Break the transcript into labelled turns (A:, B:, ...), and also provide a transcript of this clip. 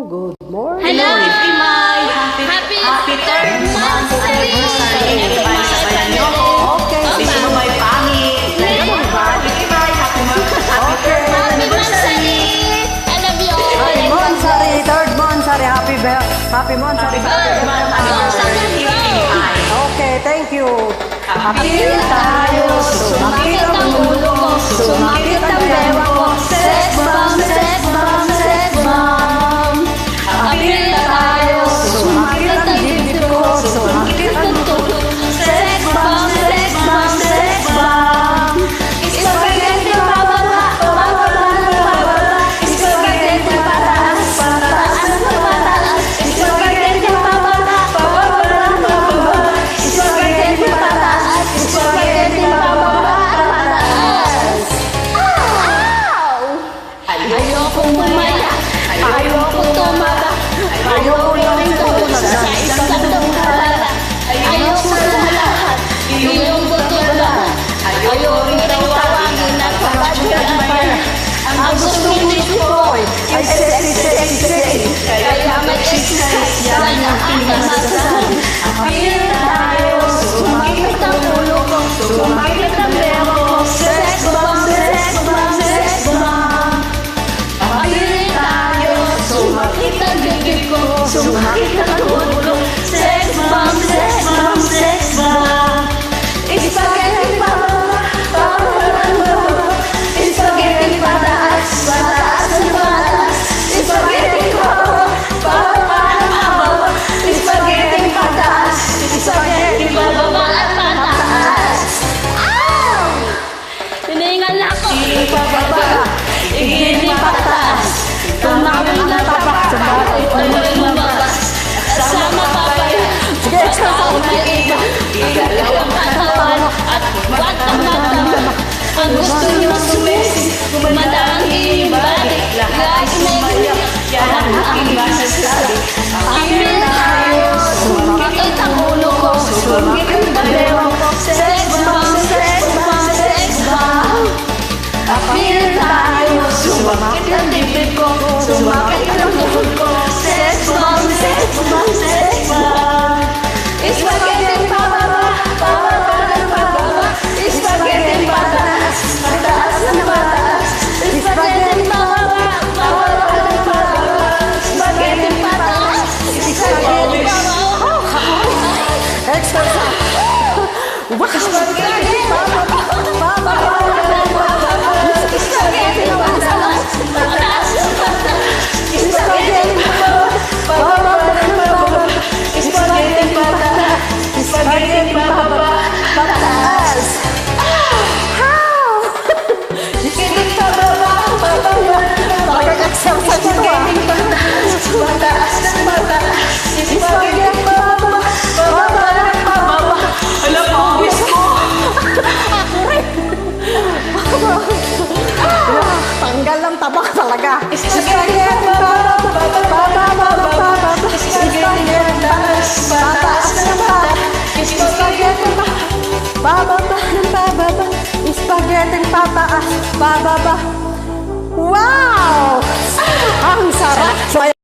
A: Good morning.
B: Hello, everyone! Happy third monthsary!
C: Everybody, sabayan niyo ako.
A: Okay.
C: This is my family. Everybody, happy third month anniversary.
B: I love you all!
A: Happy Monsari, third Monsari. Happy Monsari.
C: Third month anniversary.
A: Okay, thank you.
C: Happy tayo,
B: Sumakit ang ulo ko, sumakit ang bewa ko. Sex bomb, sex bomb, sex bomb. Happy na tayo, sumakit ang dibdib ko, sumakit ang tutok. Sex bomb, sex bomb, sex bomb. Spaghetti pababa, pababa, pababa. Spaghetti pataas, pataas, pataas. Spaghetti pababa, pababa, pababa. Spaghetti pataas, spaghetti pababa, pataas. Ow! Ayokong bumaya, ayokong tumaba, ayokong rin tulog sa isang tungkala. Ayoko sa lahat, iyong buto lahat. Ayokong rin tawagin at papadyan pa. Ang gusto ko ay sexy, sexy, sexy. Kaya mag-exercise, yan ang aking masasabi. Appeal tayo, sumakit ang ulo ko, sumakit ang bewa ko. Sex bomb, sex bomb, sex bomb. Appeal tayo, sumakit ang bibig ko, sumakit ang tuhod ko. Sex bomb, sex bomb, sex bomb. Spaghetti pababa, pababa, pababa. Spaghetti pataas, pataas na pataas. Spaghetti pababa, pababa, pababa. Spaghetti pataas, spaghetti pababa at pataas. Ow! Hiningal ako. Ipababa, igini pataas. Tumawin na tapak, tuloy mababa. Sama papaya, basta ako maiba. Igalaw ang katawan at huwag ang matama. Ang gusto niyo sumisi, kumanda ang iyong body. Lagi may ulit, yan ang aking masasabi. Appeal tayo, sumakit ang ulo ko, sumakit ang bewa ko. Sex bomb, sex bomb, sex bomb. Appeal tayo, sumakit ang dibdib ko, sumakit ang tuhod ko. Sex bomb, sex bomb, sex bomb. Spaghetti pababa, pababa na pababa. Spaghetti pataas, pataas na pataas. Spaghetti pababa, pababa na pababa. Spaghetti pataas, spaghetti pababa.
A: Exercise.
B: Spaghetti pababa, pababa na pababa. Spaghetti pataas, pataas na pataas. Spaghetti pababa, pababa na pababa. Spaghetti pataas, spaghetti pababa, pataas.
A: How?
B: Spaghetti pababa, pababa na pababa. Spaghetti pataas, pataas na pataas. Spaghetti pababa, pababa na pababa.
C: Alam mo, miss ko.
A: Tanggal ng tabak talaga.
B: Spaghetti pababa, pababa. Spaghetti pataas, pataas na pataas. Spaghetti
A: Bababa ng bababa. Spaghetti pataas. Bababa. Wow! Ang sarap!